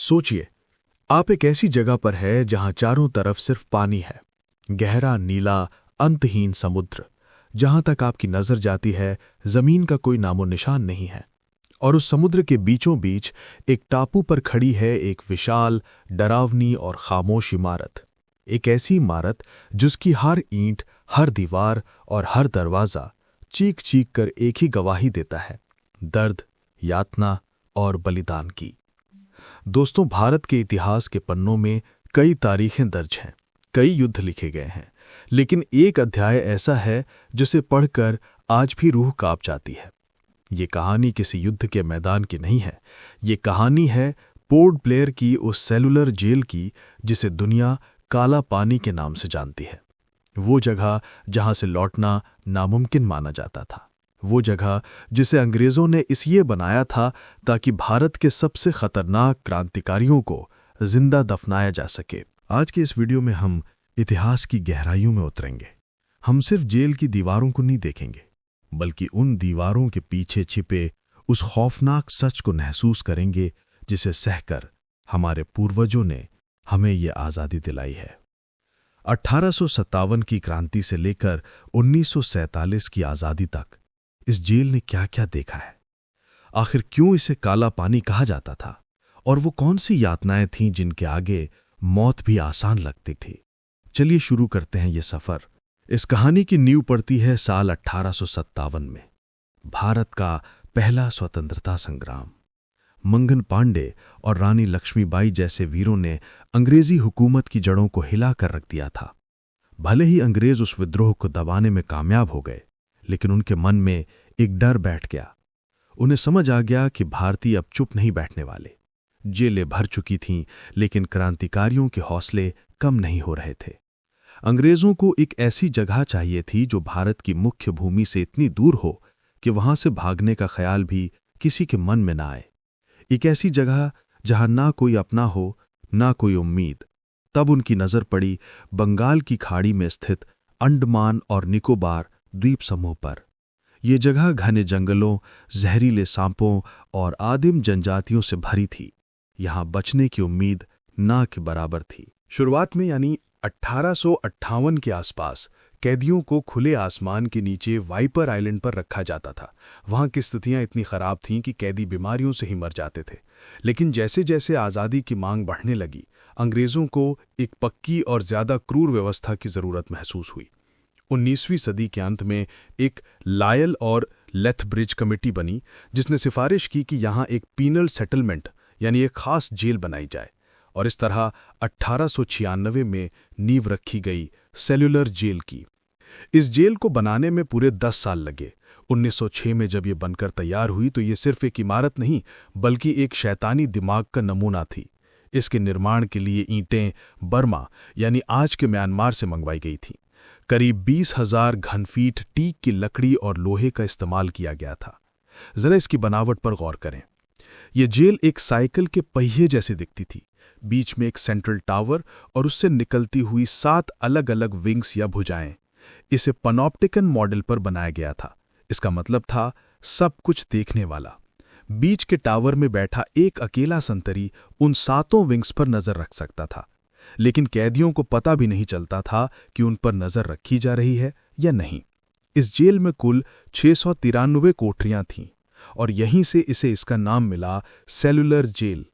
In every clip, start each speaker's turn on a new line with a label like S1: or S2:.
S1: सोचिए, आप एक ऐसी जगह पर है जहां चारों तरफ सिर्फ पानी है, गहरा नीला अंतहीन समुद्र। जहां तक आपकी नजर जाती है, जमीन का कोई नामो निशान नहीं है। और उस समुद्र के बीचों बीच एक टापू पर खड़ी है एक विशाल, डरावनी और खामोश इमारत। एक ऐसी इमारत जिसकी हर ईंट, हर दीवार और हर दरवाजा चीख चीख कर एक ही गवाही देता है, दर्द, यातना और बलिदान की। दोस्तों, भारत के इतिहास के पन्नों में कई तारीखें दर्ज हैं, कई युद्ध लिखे गए हैं, लेकिन एक अध्याय ऐसा है जिसे पढ़कर आज भी रूह कांप जाती है। ये कहानी किसी युद्ध के मैदान की नहीं है। ये कहानी है पोर्ट ब्लेयर की उस सेलुलर जेल की जिसे दुनिया काला पानी के नाम से जानती है। वो जगह जहां से लौटना नामुमकिन माना जाता था। वो जगह जिसे अंग्रेजों ने इसलिए बनाया था ताकि भारत के सबसे खतरनाक क्रांतिकारियों को जिंदा दफनाया जा सके। आज के इस वीडियो में हम इतिहास की गहराइयों में उतरेंगे। हम सिर्फ जेल की दीवारों को नहीं देखेंगे, बल्कि उन दीवारों के पीछे छिपे उस खौफनाक सच को महसूस करेंगे जिसे सहकर हमारे पूर्वजों ने हमें ये आज़ादी दिलाई है। 1857 की क्रांति से लेकर 1947 की आज़ादी तक इस जेल ने क्या क्या देखा है? आखिर क्यों इसे काला पानी कहा जाता था? और वो कौन सी यातनाएं थीं जिनके आगे मौत भी आसान लगती थी? चलिए शुरू करते हैं ये सफर। इस कहानी की नींव पड़ती है साल 1857 में। भारत का पहला स्वतंत्रता संग्राम। मंगन पांडे और रानी लक्ष्मीबाई जैसे वीरों ने अंग्रेजी हुकूमत की जड़ों को हिला कर रख दिया था। भले ही अंग्रेज उस विद्रोह को दबाने में कामयाब हो गए, लेकिन उनके मन में एक डर बैठ गया। उन्हें समझ आ गया कि भारतीय अब चुप नहीं बैठने वाले। जेलें भर चुकी थीं, लेकिन क्रांतिकारियों के हौसले कम नहीं हो रहे थे। अंग्रेजों को एक ऐसी जगह चाहिए थी जो भारत की मुख्य भूमि से इतनी दूर हो कि वहां से भागने का ख्याल भी किसी के मन में ना आए। एक ऐसी जगह जहां ना कोई अपना हो, ना कोई उम्मीद। तब उनकी नजर पड़ी बंगाल की खाड़ी में स्थित अंडमान और निकोबार द्वीप समूह पर। यह जगह घने जंगलों, जहरीले सांपों और आदिम जनजातियों से भरी थी। यहां बचने की उम्मीद ना के बराबर थी। शुरुआत में यानी 1858 के आसपास कैदियों को खुले आसमान के नीचे वाइपर आइलैंड पर रखा जाता था। वहां की स्थितियां इतनी खराब थीं कि कैदी बीमारियों से ही मर जाते थे। लेकिन जैसे जैसे आज़ादी की मांग बढ़ने लगी, अंग्रेजों को एक पक्की और ज्यादा क्रूर व्यवस्था की जरूरत महसूस हुई। 19वीं सदी के अंत में एक लायल और लेथब्रिज कमेटी बनी, जिसने सिफारिश की कि यहां एक पीनल सेटलमेंट यानी एक खास जेल बनाई जाए। और इस तरह 1896 में नींव रखी गई सेलुलर जेल की। इस जेल को बनाने में पूरे 10 साल लगे। 1906 में जब ये बनकर तैयार हुई तो ये सिर्फ एक इमारत नहीं, बल्कि एक शैतानी दिमाग का नमूना थी। इसके निर्माण के लिए ईंटें बर्मा यानी आज के म्यांमार से मंगवाई गई थीं। करीब 20,000 घनफीट टीक की लकड़ी और लोहे का इस्तेमाल किया गया था। जरा इसकी बनावट पर गौर करें। यह जेल एक साइकिल के पहिए जैसी दिखती थी। बीच में एक सेंट्रल टावर और उससे निकलती हुई 7 अलग अलग विंग्स या भुजाएं। इसे पनॉप्टिकन मॉडल पर बनाया गया था। इसका मतलब था सब कुछ देखने वाला। बीच के टावर में बैठा एक अकेला संतरी उन 7 विंग्स पर नजर रख सकता था। लेकिन कैदियों को पता भी नहीं चलता था कि उन पर नजर रखी जा रही है या नहीं। इस जेल में कुल 693 कोठरियां थीं और यहीं से इसे इसका नाम मिला सेलुलर जेल।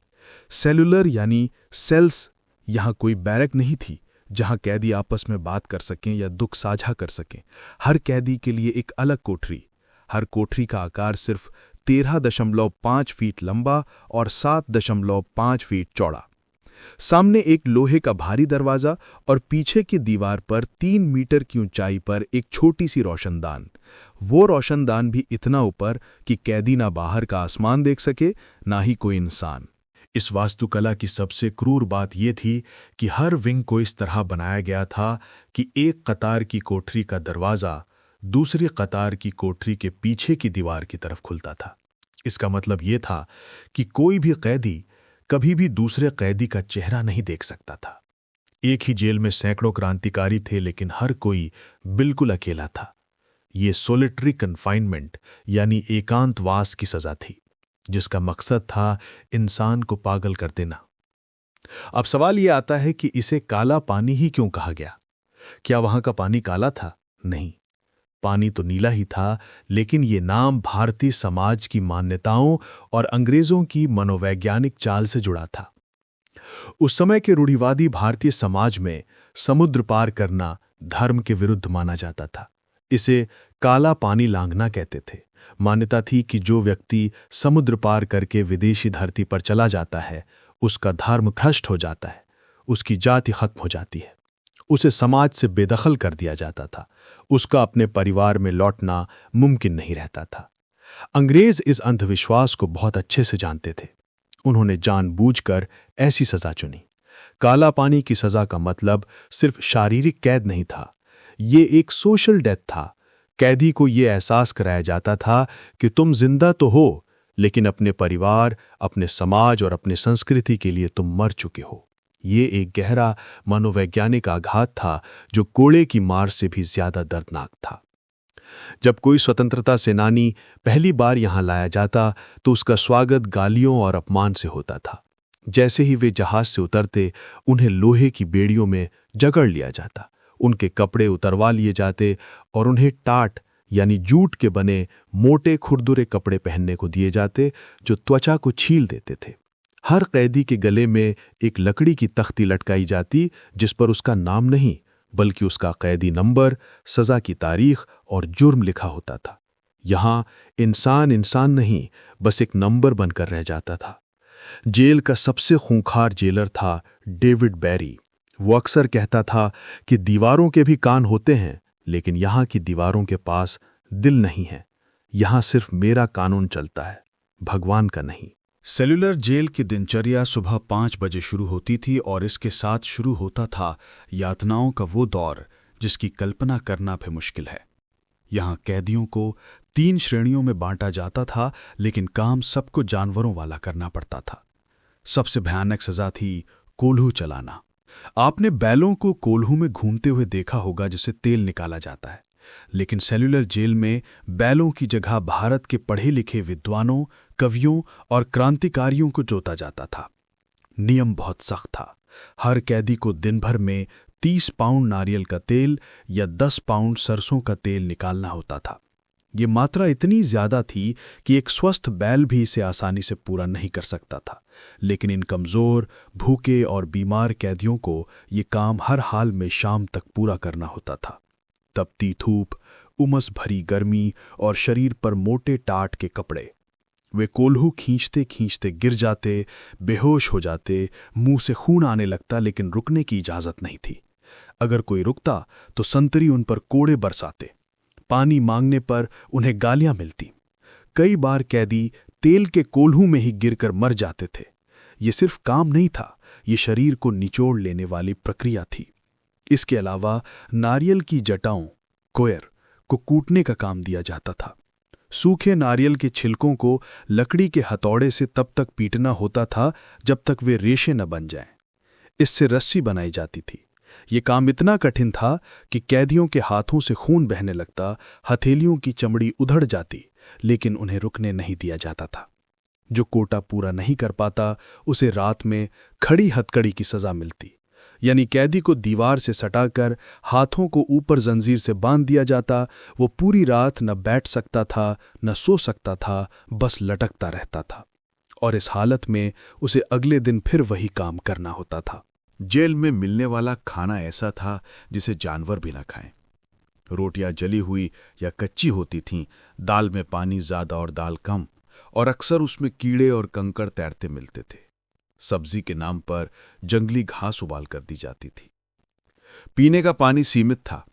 S1: सेलुलर यानी सेल्स। यहां कोई बैरक नहीं थी जहां कैदी आपस में बात कर सकें या दुख साझा कर सकें। हर कैदी के लिए एक अलग कोठरी। हर कोठरी का आकार सिर्फ 13.5 फीट लंबा और 7.5 फीट चौड़ा। सामने एक लोहे का भारी दरवाजा और पीछे की दीवार पर 3 मीटर की ऊंचाई पर एक छोटी सी रोशनदान। वो रोशनदान भी इतना ऊपर कि कैदी ना बाहर का आसमान देख सके, ना ही कोई इंसान। इस वास्तुकला की सबसे क्रूर बात यह थी कि हर विंग को इस तरह बनाया गया था कि एक कतार की कोठरी का दरवाजा दूसरी कतार की कोठरी के पीछे की दीवार की तरफ खुलता था। इसका मतलब यह था कि कोई भी कैदी कभी भी दूसरे कैदी का चेहरा नहीं देख सकता था। एक ही जेल में सैकड़ों क्रांतिकारी थे, लेकिन हर कोई बिल्कुल अकेला था। ये सोलिटरी कन्फाइनमेंट यानी एकांतवास की सजा थी, जिसका मकसद था इंसान को पागल कर देना। अब सवाल ये आता है कि इसे काला पानी ही क्यों कहा गया? क्या वहां का पानी काला था? नहीं, पानी तो नीला ही था, लेकिन ये नाम भारतीय समाज की मान्यताओं और अंग्रेजों की मनोवैज्ञानिक चाल से जुड़ा था। उस समय के रूढ़िवादी भारतीय समाज में समुद्र पार करना धर्म के विरुद्ध माना जाता था। इसे काला पानी लांघना कहते थे। मान्यता थी कि जो व्यक्ति समुद्र पार करके विदेशी धरती पर चला जाता है, उसका धर्म भ्रष्ट हो जाता है, उसकी जाति खत्म हो जाती है, उसे समाज से बेदखल कर दिया जाता था, उसका अपने परिवार में लौटना मुमकिन नहीं रहता था। अंग्रेज इस अंधविश्वास को बहुत अच्छे से जानते थे। उन्होंने जानबूझकर ऐसी सजा चुनी। काला पानी की सजा का मतलब सिर्फ शारीरिक कैद नहीं था, ये एक सोशल डेथ था। कैदी को ये एहसास कराया जाता था कि तुम जिंदा तो हो, लेकिन अपने परिवार, अपने समाज और अपने संस्कृति के लिए तुम मर चुके हो। ये एक गहरा मनोवैज्ञानिक आघात था जो कोड़े की मार से भी ज्यादा दर्दनाक था। जब कोई स्वतंत्रता सेनानी पहली बार यहां लाया जाता तो उसका स्वागत गालियों और अपमान से होता था। जैसे ही वे जहाज से उतरते, उन्हें लोहे की बेड़ियों में जकड़ लिया जाता, उनके कपड़े उतरवा लिए जाते और उन्हें टाट यानी जूट के बने मोटे खुरदुरे कपड़े पहनने को दिए जाते जो त्वचा को छील देते थे। हर कैदी के गले में एक लकड़ी की तख्ती लटकाई जाती जिस पर उसका नाम नहीं बल्कि उसका कैदी नंबर, सजा की तारीख और जुर्म लिखा होता था। यहां इंसान इंसान नहीं, बस एक नंबर बनकर रह जाता था। जेल का सबसे खूंखार जेलर था डेविड बैरी। वो अक्सर कहता था कि दीवारों के भी कान होते हैं, लेकिन यहां की दीवारों के पास दिल नहीं है। यहां सिर्फ मेरा कानून चलता है, भगवान का नहीं। सेल्यूलर जेल की दिनचर्या सुबह 5 बजे शुरू होती थी और इसके साथ शुरू होता था यातनाओं का वो दौर जिसकी कल्पना करना भी मुश्किल है। यहां कैदियों को 3 श्रेणियों में बांटा जाता था, लेकिन काम सबको जानवरों वाला करना पड़ता था। सबसे भयानक सजा थी कोल्हू चलाना। आपने बैलों को कोल्हू में घूमते हुए देखा होगा जिसे तेल निकाला जाता है, लेकिन सेल्यूलर जेल में बैलों की जगह भारत के पढ़े लिखे विद्वानों, कवियों और क्रांतिकारियों को जोता जाता था। नियम बहुत सख्त था। हर कैदी को दिन भर में 30 पाउंड नारियल का तेल या 10 पाउंड सरसों का तेल निकालना होता था। ये मात्रा इतनी ज्यादा थी कि एक स्वस्थ बैल भी इसे आसानी से पूरा नहीं कर सकता था, लेकिन इन कमजोर, भूखे और बीमार कैदियों को ये काम हर हाल में शाम तक पूरा करना होता था। तपती धूप, उमस भरी गर्मी और शरीर पर मोटे टाट के कपड़े। वे कोल्हू खींचते खींचते गिर जाते, बेहोश हो जाते, मुंह से खून आने लगता, लेकिन रुकने की इजाजत नहीं थी। अगर कोई रुकता तो संतरी उन पर कोड़े बरसाते। पानी मांगने पर उन्हें गालियां मिलती। कई बार कैदी तेल के कोल्हू में ही गिरकर मर जाते थे। ये सिर्फ काम नहीं था, ये शरीर को निचोड़ लेने वाली प्रक्रिया थी। इसके अलावा नारियल की जटाओं, कोयर, को कूटने का काम दिया जाता था। सूखे नारियल के छिलकों को लकड़ी के हथौड़े से तब तक पीटना होता था जब तक वे रेशे न बन जाएं। इससे रस्सी बनाई जाती थी। ये काम इतना कठिन था कि कैदियों के हाथों से खून बहने लगता, हथेलियों की चमड़ी उधड़ जाती, लेकिन उन्हें रुकने नहीं दिया जाता था। जो कोटा पूरा नहीं कर पाता उसे रात में खड़ी हथकड़ी की सजा मिलती, यानी कैदी को दीवार से सटाकर हाथों को ऊपर जंजीर से बांध दिया जाता। वो पूरी रात न बैठ सकता था न सो सकता था, बस लटकता रहता था, और इस हालत में उसे अगले दिन फिर वही काम करना होता था। जेल में मिलने वाला खाना ऐसा था जिसे जानवर भी न खाएं। रोटियां जली हुई या कच्ची होती थीं, दाल में पानी ज्यादा और दाल कम, और अक्सर उसमें कीड़े और कंकड़ तैरते मिलते थे। सब्जी के नाम पर जंगली घास उबाल कर दी जाती थी। पीने का पानी सीमित था।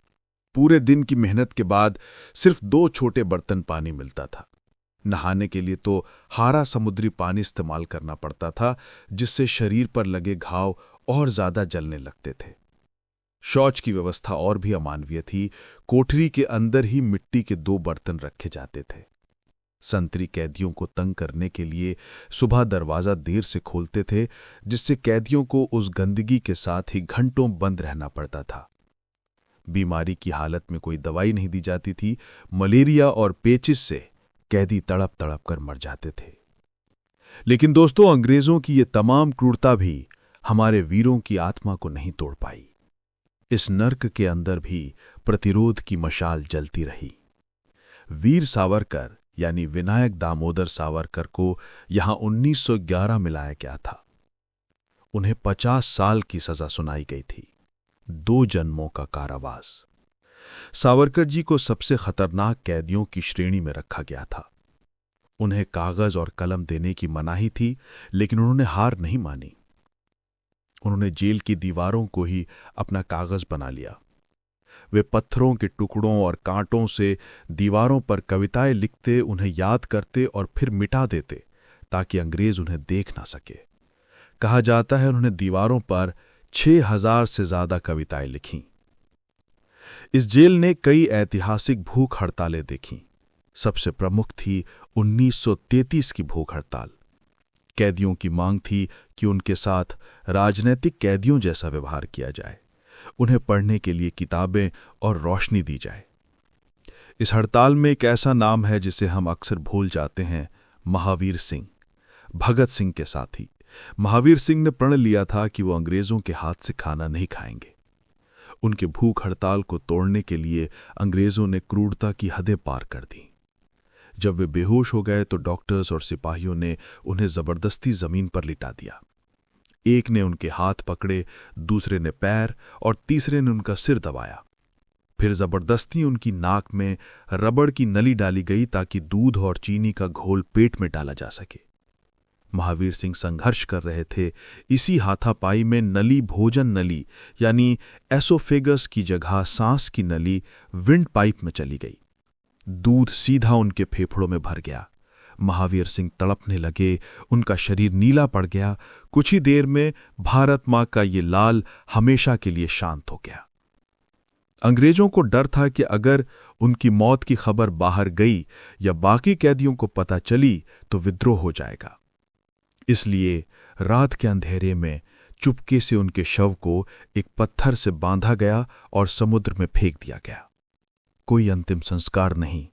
S1: पूरे दिन की मेहनत के बाद सिर्फ 2 छोटे बर्तन पानी मिलता था। नहाने के लिए तो हारा समुद्री पानी इस्तेमाल करना पड़ता था, जिससे शरीर पर लगे घाव और ज्यादा जलने लगते थे। शौच की व्यवस्था और भी अमानवीय थी। कोठरी के अंदर ही मिट्टी के 2 बर्तन रखे जाते थे। संतरी कैदियों को तंग करने के लिए सुबह दरवाजा देर से खोलते थे, जिससे कैदियों को उस गंदगी के साथ ही घंटों बंद रहना पड़ता था। बीमारी की हालत में कोई दवाई नहीं दी जाती थी। मलेरिया और पेचिस से कैदी तड़प तड़प कर मर जाते थे। लेकिन दोस्तों, अंग्रेजों की ये तमाम क्रूरता भी हमारे वीरों की आत्मा को नहीं तोड़ पाई। इस नर्क के अंदर भी प्रतिरोध की मशाल जलती रही। वीर सावरकर यानी विनायक दामोदर सावरकर को यहां 1911 में लाया गया था। उन्हें 50 साल की सजा सुनाई गई थी, 2 जन्मों का कारावास। सावरकर जी को सबसे खतरनाक कैदियों की श्रेणी में रखा गया था। उन्हें कागज और कलम देने की मनाही थी, लेकिन उन्होंने हार नहीं मानी। उन्होंने जेल की दीवारों को ही अपना कागज बना लिया। वे पत्थरों के टुकड़ों और कांटों से दीवारों पर कविताएं लिखते, उन्हें याद करते और फिर मिटा देते ताकि अंग्रेज उन्हें देख ना सके। कहा जाता है उन्होंने दीवारों पर 6000 से ज्यादा कविताएं लिखीं। इस जेल ने कई ऐतिहासिक भूख हड़तालें देखीं। सबसे प्रमुख थी 1933 की भूख हड़ताल। कैदियों की मांग थी कि उनके साथ राजनीतिक कैदियों जैसा व्यवहार किया जाए, उन्हें पढ़ने के लिए किताबें और रोशनी दी जाए। इस हड़ताल में एक ऐसा नाम है जिसे हम अक्सर भूल जाते हैं, महावीर सिंह, भगत सिंह के साथी। महावीर सिंह ने प्रण लिया था कि वो अंग्रेजों के हाथ से खाना नहीं खाएंगे। उनके भूख हड़ताल को तोड़ने के लिए अंग्रेजों ने क्रूरता की हदें पार कर दी। जब वे बेहोश हो गए तो डॉक्टर्स और सिपाहियों ने उन्हें जबरदस्ती जमीन पर लिटा दिया। एक ने उनके हाथ पकड़े, दूसरे ने पैर और तीसरे ने उनका सिर दबाया। फिर जबरदस्ती उनकी नाक में रबड़ की नली डाली गई ताकि दूध और चीनी का घोल पेट में डाला जा सके। महावीर सिंह संघर्ष कर रहे थे। इसी हाथापाई में नली भोजन नली यानी एसोफेगस की जगह सांस की नली विंड पाइप में चली गई। दूध सीधा उनके फेफड़ों में भर गया। महावीर सिंह तड़पने लगे, उनका शरीर नीला पड़ गया। कुछ ही देर में भारत मां का ये लाल हमेशा के लिए शांत हो गया। अंग्रेजों को डर था कि अगर उनकी मौत की खबर बाहर गई या बाकी कैदियों को पता चली तो विद्रोह हो जाएगा। इसलिए रात के अंधेरे में चुपके से उनके शव को एक पत्थर से बांधा गया और समुद्र में फेंक दिया गया। कोई अंतिम संस्कार नहीं,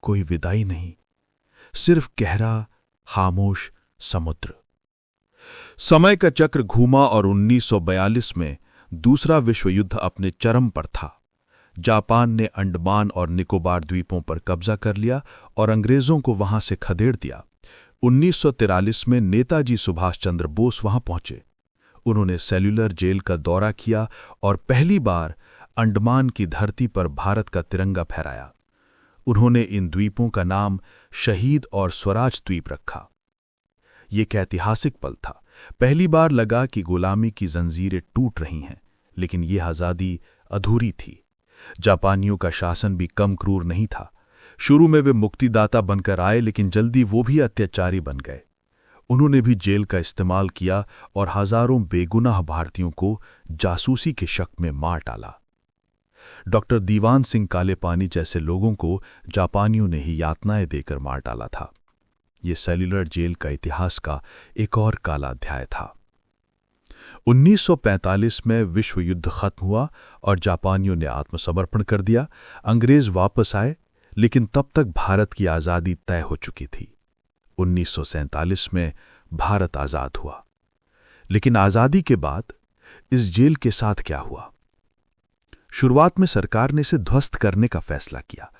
S1: कोई विदाई नहीं, सिर्फ गहरा खामोश समुद्र। समय का चक्र घूमा और 1942 में दूसरा विश्व युद्ध अपने चरम पर था। जापान ने अंडमान और निकोबार द्वीपों पर कब्जा कर लिया और अंग्रेजों को वहां से खदेड़ दिया। 1943 में नेताजी सुभाष चंद्र बोस वहां पहुंचे। उन्होंने सेल्यूलर जेल का दौरा किया और पहली बार अंडमान की धरती पर भारत का तिरंगा फहराया। उन्होंने इन द्वीपों का नाम शहीद और स्वराज द्वीप रखा। ये एक ऐतिहासिक पल था। पहली बार लगा कि गुलामी की जंजीरें टूट रही हैं, लेकिन ये आजादी अधूरी थी। जापानियों का शासन भी कम क्रूर नहीं था। शुरू में वे मुक्तिदाता बनकर आए, लेकिन जल्दी वो भी अत्याचारी बन गए। उन्होंने भी जेल का इस्तेमाल किया और हजारों बेगुनाह भारतीयों को जासूसी के शक में मार डाला। डॉक्टर दीवान सिंह कालेपानी जैसे लोगों को जापानियों ने ही यातनाएं देकर मार डाला था। ये सेल्यूलर जेल का इतिहास का एक और काला अध्याय था। 1945 में विश्व युद्ध खत्म हुआ और जापानियों ने आत्मसमर्पण कर दिया। अंग्रेज वापस आए, लेकिन तब तक भारत की आजादी तय हो चुकी थी। 1947 में भारत आजाद हुआ। लेकिन आजादी के बाद इस जेल के साथ क्या हुआ? शुरुआत में सरकार ने इसे ध्वस्त करने का फैसला किया।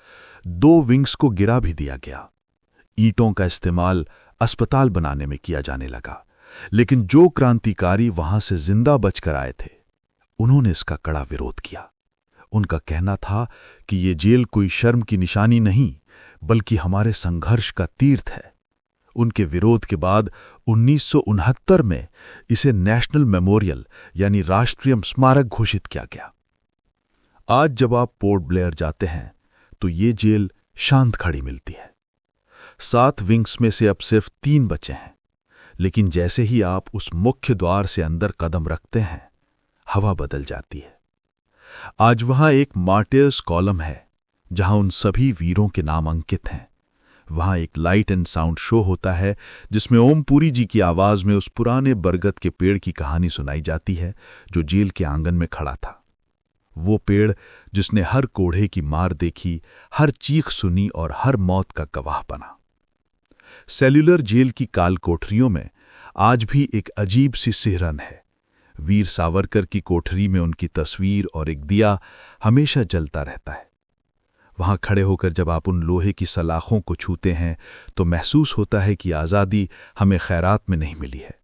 S1: 2 विंग्स को गिरा भी दिया गया। ईंटों का इस्तेमाल अस्पताल बनाने में किया जाने लगा। लेकिन जो क्रांतिकारी वहां से जिंदा बचकर आए थे, उन्होंने इसका कड़ा विरोध किया। उनका कहना था कि ये जेल कोई शर्म की निशानी नहीं, बल्कि हमारे संघर्ष का तीर्थ है। उनके विरोध के बाद 1969 में इसे नेशनल मेमोरियल यानी राष्ट्रीय स्मारक घोषित किया गया। आज जब आप पोर्ट ब्लेयर जाते हैं तो ये जेल शांत खड़ी मिलती है। 7 विंग्स में से अब सिर्फ 3 बचे हैं, लेकिन जैसे ही आप उस मुख्य द्वार से अंदर कदम रखते हैं, हवा बदल जाती है। आज वहां एक मार्टियर्स कॉलम है जहां उन सभी वीरों के नाम अंकित हैं। वहां एक लाइट एंड साउंड शो होता है जिसमें ओम पुरी जी की आवाज में उस पुराने बरगद के पेड़ की कहानी सुनाई जाती है जो जेल के आंगन में खड़ा था। वो पेड़ जिसने हर कोढ़े की मार देखी, हर चीख सुनी और हर मौत का गवाह बना। सेल्यूलर जेल की काल कोठरियों में आज भी एक अजीब सी सिहरन है।
S2: वीर सावरकर की कोठरी में उनकी तस्वीर और एक दिया हमेशा जलता रहता है। वहां खड़े होकर जब आप उन लोहे की सलाखों को छूते हैं तो महसूस होता है कि आज़ादी हमें खैरात में नहीं मिली है।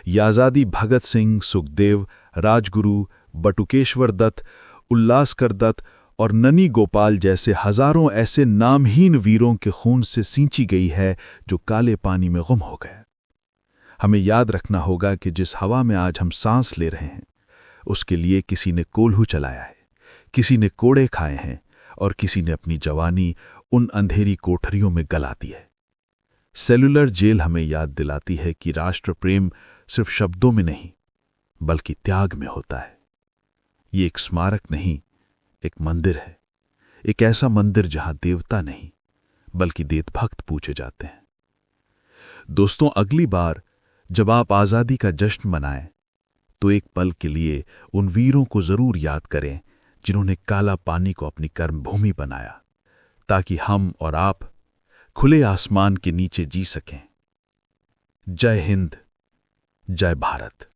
S2: ये आज़ादी भगत सिंह, सुखदेव, राजगुरु, बटुकेश्वर दत्त, उल्लासकर दत्त और ननी गोपाल जैसे हजारों ऐसे नामहीन वीरों के खून से सींची गई है जो काले पानी में गुम हो गए। हमें याद रखना होगा कि जिस हवा में आज हम सांस ले रहे हैं उसके लिए किसी ने कोल्हू चलाया है, किसी ने कोड़े खाए हैं और किसी ने अपनी जवानी उन अंधेरी कोठरियों में गला दी है। सेलुलर जेल हमें याद दिलाती है कि राष्ट्र प्रेम सिर्फ शब्दों में नहीं बल्कि त्याग में होता है। ये एक स्मारक नहीं, एक मंदिर है, एक ऐसा मंदिर जहां देवता नहीं बल्कि देशभक्त पूजे जाते हैं। दोस्तों, अगली बार जब आप आज़ादी का जश्न मनाएं तो एक पल के लिए उन वीरों को जरूर याद करें जिन्होंने काला पानी को अपनी कर्मभूमि बनाया ताकि हम और आप खुले आसमान के नीचे जी सकें। जय हिंद, जय भारत।